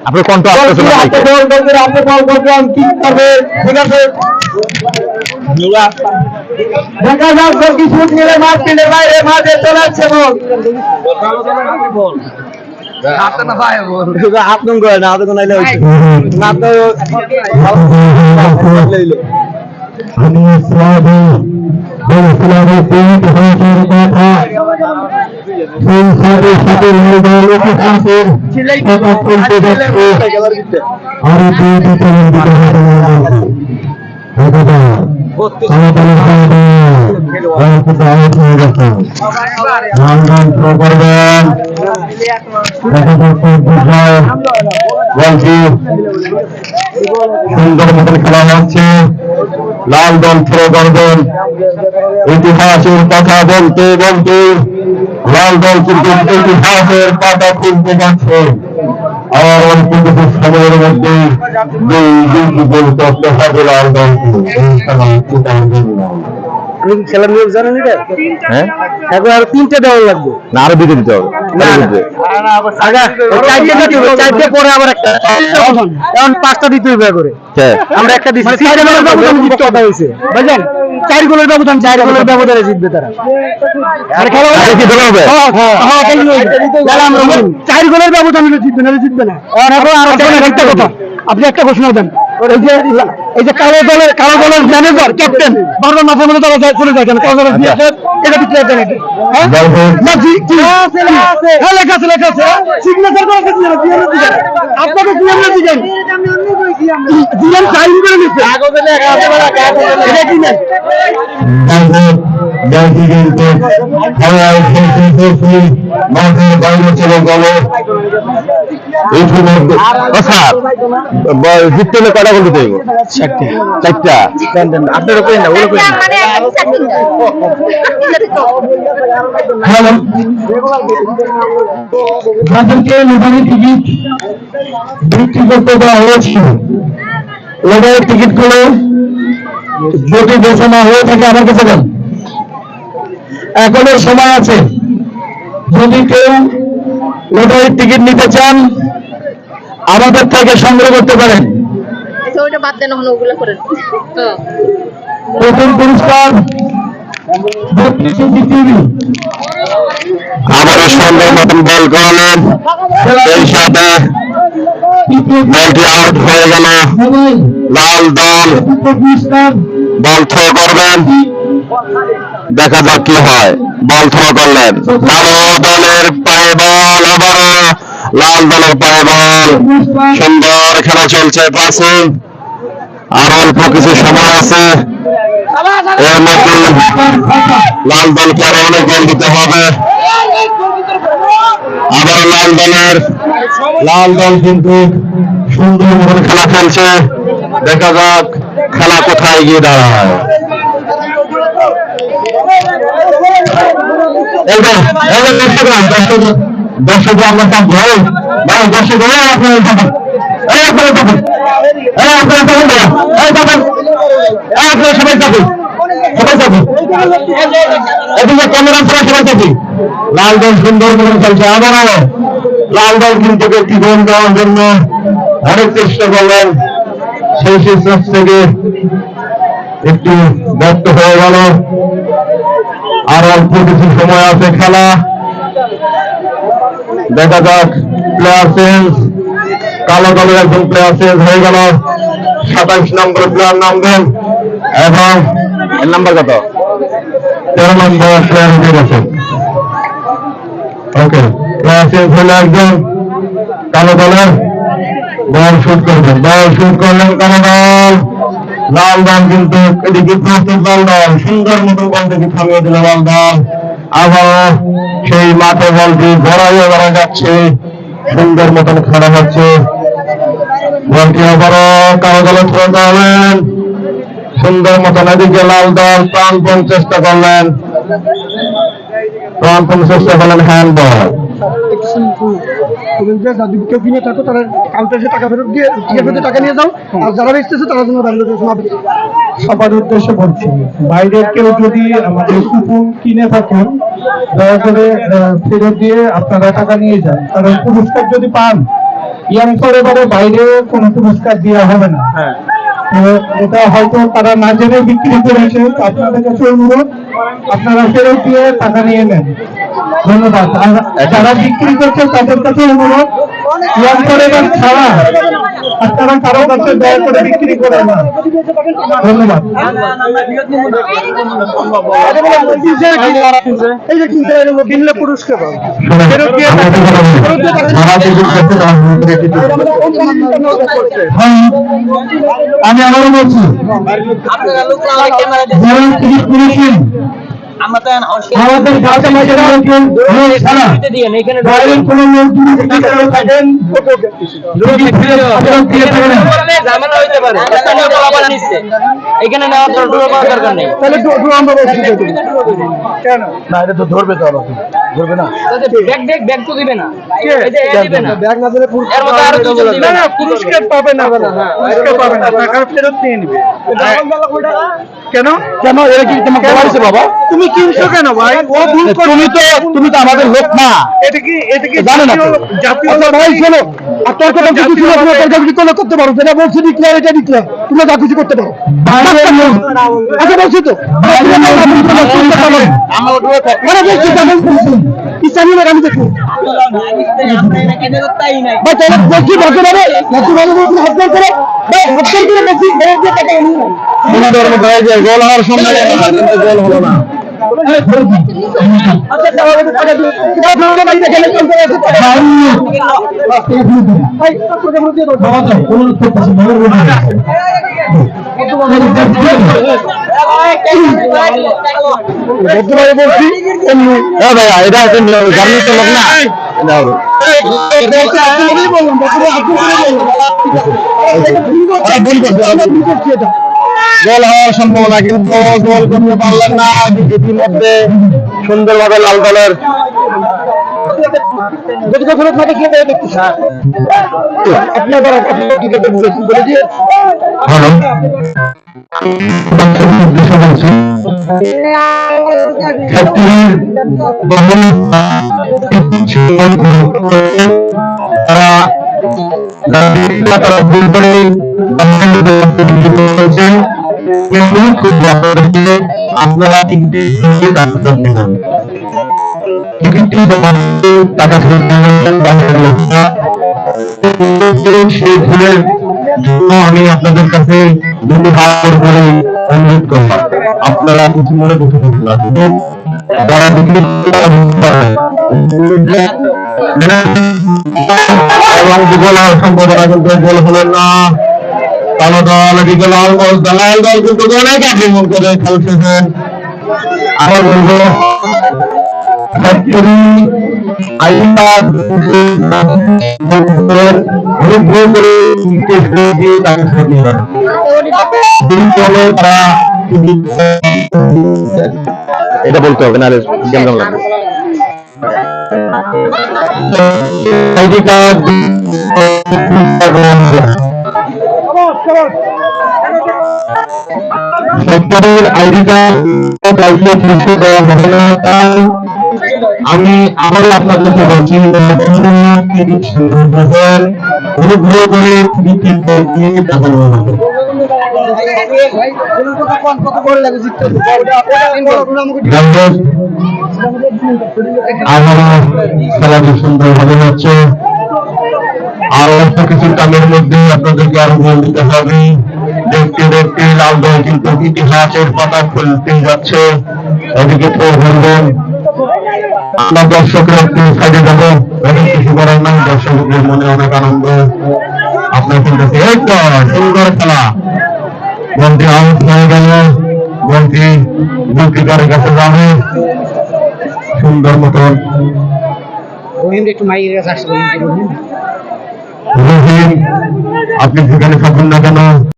আপনার কণ্ঠ আসতেছে না। আপনি বল করবেন কি করবে, ঠিক আছে। দেখা যাক কি শুট নিলে মার্কেটের বাইরে মাঠে চলে আসছে বল। হাতে না ভাই বল। আপনি করে না, হাতে কোনাইলে হইছে। না তো লইলো। আমি সাধু বলছিলাম তিনটি হাতের কথা সেই সাধু সাথে লোকে আসেন কথা বলতে যাচ্ছে আর দুইটি তরুণ দিতে হবে সুন্দর মতন খেলা হচ্ছে। লাল দল থ্রো করবেন। ইতিহাসের কথা বলতে বলতে লাল দল কিন্তু ইতিহাসের পাতা খুলতে যাচ্ছে। আর অল্প কিছু সময়ের মধ্যে গোল করতে হবে লাল দলকে। খেলার নিয়ম জানেন এটা? হ্যাঁ, এখন আর 3টে দেওয়া লাগবে না, আরো দিতে দিতে হবে। চারটে পরে আবার একটা, এখন 5টা দিতে হবে করে। আমরা একটা দিচ্ছি, 4 গোলের ব্যবধান কথা হয়েছে বুঝলেন। 4 গোলের ব্যবধান, 4 গোলের ব্যবধানে জিতবে তারা। আর খেলা কি ধরে হবে? হ্যাঁ, তাহলে আমরা 4 গোলের ব্যবধান হলে জিতবে না, জিতবে না। আর এখন আর একটা কথা, আপনি একটা ঘোষণা দেন, এই যে কালো দলের ম্যানেজার ক্যাপ্টেন বারবার মাথার মধ্যে তারা চলে যায় কেন? কালো দলের এটা কি প্লেয়ার নাকি? হ্যাঁ, লেখা আছে সিগনেচার করে দিয়েছেন। আপনাকে কি আমরা দিবেন? দিলেন সাইন করে নিচ্ছে। কাগজে লেখা আছে, এটা কি না? মাঠের বাইরে চলে গেল। জিততে হলে কটা বলতে চাইব? 4টা। আপনার ওপরে না, ওর ওপরে যাদেরকে লটারি টিকিট বিক্রি করতে দেওয়া হয়েছিল, লটারি টিকিট গুলো যদি ঘোষণা হয়ে থাকে আমার কাছে দেন। এখনো সময় আছে, যদি কেউ লটারির টিকিট নিতে চান আমাদের থেকে সংগ্রহ করতে পারেন। প্রথম পুরস্কার আবারও সুন্দর মতন বল করালেন, সেই সাথে বলটি আউট হয়ে গেল। লাল দল বল থ্রো করবেন, দেখা যাক কি হয়। বল থ্রো করলেন, কালো দলের পায়ে বল, আবারও লাল দলের পায়ে বল। সুন্দর খেলা চলছে পাশে, আর অল্প কিছু সময় আছে। এর মধ্যে লাল দলকে আরো অনেক গোল দিতে হবে। আবার লাল দল কিন্তু সুন্দর করে খেলা খেলছে, দেখা যাক খেলা কোথায় গিয়ে দাঁড়ায়। দর্শক আমরা থাকবো, দর্শক সবাই থাকুন, এদিকে ক্যামেরা ছাড়া সবাই থাকি। লাল দল সুন্দর করে খেলছে। আবারও লাল দল কিন্তু একটি গোল দেওয়ার জন্য অনেক চেষ্টা করলেন, সেই চেষ্টা থেকে একটু ব্যর্থ হয়ে গেল। আর অল্প কিছু সময় আছে খেলা, দেখা যাক। প্লেয়ার চেঞ্জ, কালো দলের একজন প্লেয়ার চেঞ্জ হয়ে গেল। 27 নম্বর প্লেয়ার নামবেন এবং এর নাম্বার কত? 13 নম্বর প্লেয়ার উঠে গেছে। ওকে, প্লেয়ার চেঞ্জ হলে একজন কালো দলের বল শুট করবেন। বল শুট করলেন কালো দল। লাল দল কিন্তু এদিকে প্রস্তুত। লাল দল সুন্দর মতো বলটিকে থামিয়ে দিল লাল দল। আবারও সেই মাঠে বলটি গড়াইয়ে গড়া যাচ্ছে, সুন্দর মতন খেলা হচ্ছে। বলটি আবারও কালো দলে থ্রো করলেন, সুন্দর মতন। এদিকে লাল দল প্রাণপণ চেষ্টা করলেন, হ্যান্ড বল। কেউ কিনে থাকো তারা কাউন্টারে টাকা ফেরত দিয়ে টাকা নিয়ে যাও, আর যারা বেচতেছে তারা জন্য সবার উদ্দেশ্যে বলছি, বাইরের কেউ যদি আমাদের কুপন কিনে থাকেন দয়া করে ফেরত দিয়ে আপনারা টাকা নিয়ে যান, কারণ পুরস্কার যদি পান ইয়াংসর এবারে বাইরে কোনো পুরস্কার দেওয়া হবে না। তো এটা হয়তো তারা না জেনে বিক্রি করেছে। আপনাদের কাছে অনুরোধ, আপনারা ফেরত দিয়ে টাকা নিয়ে নেন। ধন্যবাদ। আর যারা বিক্রি করছে তাদের কাছে অনুরোধ, ইয়াংসর এবার ছাড়া আপনারা কারো কাছে দয়া করে বিক্রি করেন না। ধন্যবাদ। কিনলে পুরস্কার পাবে। আমি আবারও বলছি, যারা টিকিট কিনেছেন আমাদের গাছে ছাড়া বাইরের কোনো লোক যদি ভিতরে থাকেন ঝামেলা হইতে পারে, এখানে নেওয়ার দরকার নেই। তাহলে আমরা বলছি কেন না, এটা তো ধরবে তো আবার ধরবে না। ব্যাগ তো দিবে না, ব্যাগ না দিলে এর মধ্যে আরো দুজন দিবে। না পুরস্কার পাবে না, পুরস্কার পাবে না, টাকা ফেরত নিয়ে নিবে। কেন কেন এরা কি তোমাকে বলেছে বাবা? তুমি কিনছো কেন ভাই? ও ভুল করছে। তুমি তো আমাদের লোক না। এটা কি জানো না জাতীয় ভাই শোনো, আর তোর কথা কিছু ছিল না, তোর কাছে কোনো করতে পারো। যেটা বলছি ডিক্লেয়ার, এটা ডিক্লেয়ার, তুমি যা কিছু করতে পারো। আচ্ছা বলছি তো আমরা উঠবো মানে বলছি কেমন বলছি ইসলামী লোক আমি দেখি তাই নাই। ভাই তাহলে বলছি ভদ্রভাবে বলছি হত্যা করে ভাই হত্যা করে বেশি টাকা নিয়ে গোল হওয়ার সম্ভাবনা কিন্তু গোল হলো না। বলছি ভাইয়া এটা হচ্ছে জার্নির তো লোক না। গোল হওয়ার সম্ভাবনা কিন্তু গোল করতে পারলেন না। ইতিমধ্যে সুন্দরভাবে লাল দলের তারা ভুল করে আপনারা টাকা সেই ভুলের জন্য আমি আপনাদের কাছে ধন্যবাদ করে অনুরোধ করব, আপনারা কিছু মনে করতে পারবেন না। যারা বিক্রি এবং গোল হওয়ার সম্ভাবনা কিন্তু গোল হলেন না। কালো দল এদিকে লাল দল, লাল দল কিন্তু অনেক আক্রমণ করে খেলতেছেন। আবার বলবো এটা বলতে হবে না, কেমন লাগবে আইডি কার্ড সরকারের আইডি কার্ড দেওয়া হবে না। তাই আমি আবারও আপনার কাছে বলছি, অনুগ্রহ করে টাকা নেওয়া হবে। আবারও খেলাটি সুন্দরভাবে হচ্ছে। আরো অল্প কিছু কালের মধ্যে আপনাদেরকে আরো গোল দিতে হবে। দেখতে দেখতে লাল দল কিন্তু ইতিহাসের পাতা খুলতে যাচ্ছে। এদিকে প্রবন্ধন আমরা দর্শকরা একটু সাইডে যাবো, কিছু করার নাই। দর্শকদের মনে অনেক আনন্দ। আপনার খেলতেছে একটু সুন্দর খেলা। মন্ত্রী আউট হয়ে গেল, মন্ত্রী গোলকিপারের কাছে যাবে সুন্দর মতন। একটু মাইয়ের কাছে আসতে রহিম, আপনি যেখানে থাকুন না কেন